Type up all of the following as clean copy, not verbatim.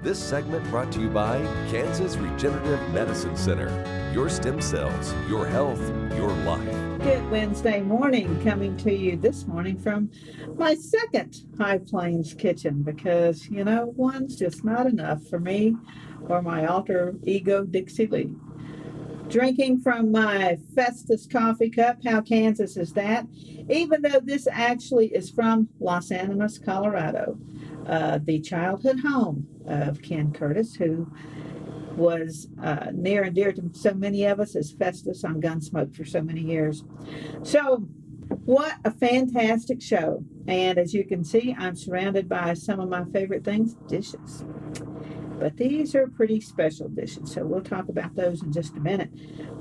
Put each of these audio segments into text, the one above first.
This segment brought to you by Kansas Regenerative Medicine Center. Your stem cells, your health, your life. Good Wednesday morning, coming to you this morning from my second High Plains kitchen because, one's just not enough for me or my alter ego, Dixie Lee. Drinking from my Festus coffee cup. How Kansas is that? Even though this actually is from Las Animas, Colorado, the childhood home of Ken Curtis, who was near and dear to so many of us as Festus on Gunsmoke for so many years. So what a fantastic show. And as you can see, I'm surrounded by some of my favorite things, dishes. But these are pretty special dishes, so we'll talk about those in just a minute.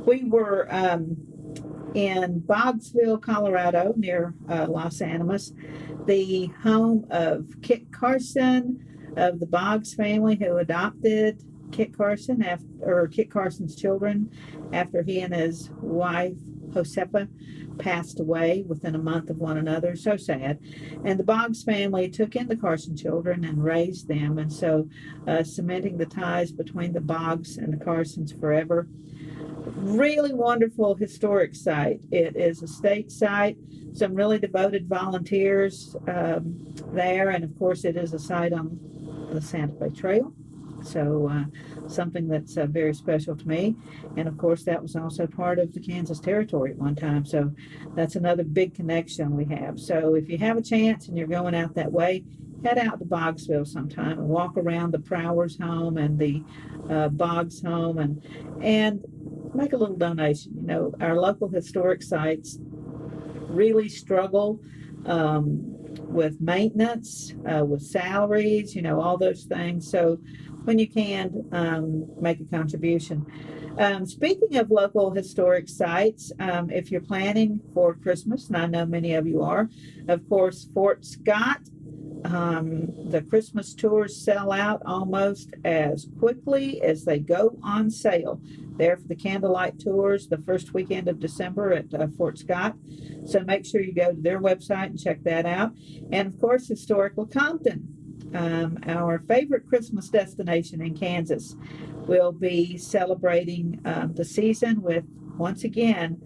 We were in Boggs Hill, Colorado, near Las Animas, the home of Kit Carson, of the Boggs family, who adopted Kit Carson Kit Carson's children after he and his wife Josefa passed away within a month of one another. So sad. And the Boggs family took in the Carson children and raised them, and so cementing the ties between the Boggs and the Carsons forever. Really wonderful historic site. It is a state site, some really devoted volunteers there, and of course it is a site on the Santa Fe Trail. So something that's very special to me. And of course that was also part of the Kansas Territory at one time. So that's another big connection we have. So if you have a chance and you're going out that way, head out to Boggsville sometime and walk around the Prowers home and the Boggs home and make a little donation. Our local historic sites really struggle with maintenance, with salaries, all those things. So when you can, make a contribution. Speaking of local historic sites, if you're planning for Christmas, and I know many of you are, of course, Fort Scott, the Christmas tours sell out almost as quickly as they go on sale. There for the candlelight tours the first weekend of December at Fort Scott. So make sure you go to their website and check that out. And of course, Historic Lecompton, our favorite Christmas destination in Kansas, will be celebrating the season with, once again,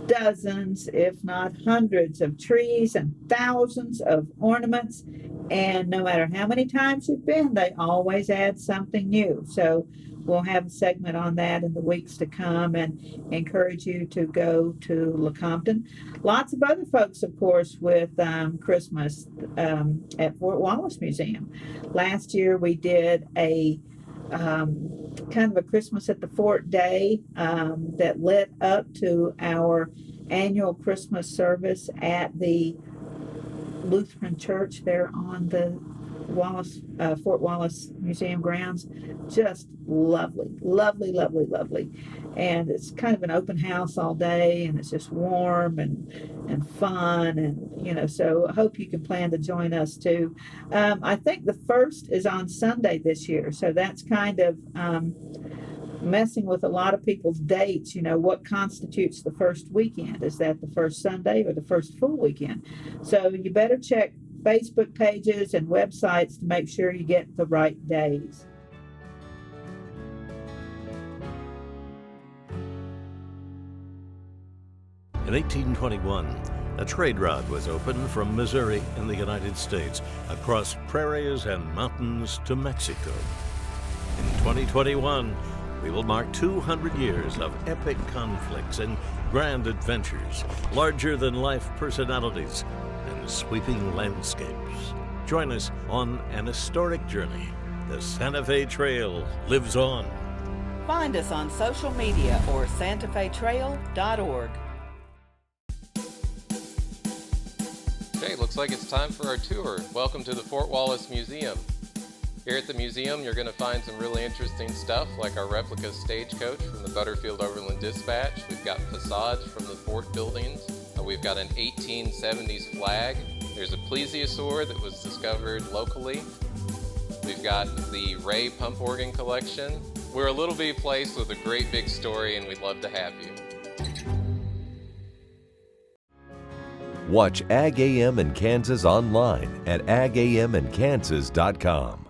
dozens, if not hundreds of trees and thousands of ornaments. And no matter how many times you've been, they always add something new. So we'll have a segment on that in the weeks to come and encourage you to go to Lecompton. Lots of other folks, of course, with Christmas at Fort Wallace Museum. Last year we did a kind of a Christmas at the Fort Day that lit up to our annual Christmas service at the Lutheran Church there on the Fort Wallace Museum grounds. Just lovely, lovely, lovely, lovely. And it's kind of an open house all day, and it's just warm and fun, and so I hope you can plan to join us too. I think the first is on Sunday this year, so that's kind of messing with a lot of people's dates. What constitutes the first weekend? Is that the first Sunday or the first full weekend? So you better check Facebook pages and websites to make sure you get the right days. In 1821, a trade route was opened from Missouri in the United States across prairies and mountains to Mexico. In 2021, we will mark 200 years of epic conflicts and grand adventures, larger-than-life personalities, and sweeping landscapes. Join us on an historic journey. The Santa Fe Trail lives on. Find us on social media or santafetrail.org. Okay, looks like it's time for our tour. Welcome to the Fort Wallace Museum. Here at the museum, you're going to find some really interesting stuff, like our replica stagecoach from the Butterfield Overland Dispatch. We've got facades from the fort buildings. We've got an 1870s flag. There's a plesiosaur that was discovered locally. We've got the Ray pump organ collection. We're a little bitty place with a great big story, and we'd love to have you. Watch Ag AM in Kansas online at agamandkansas.com.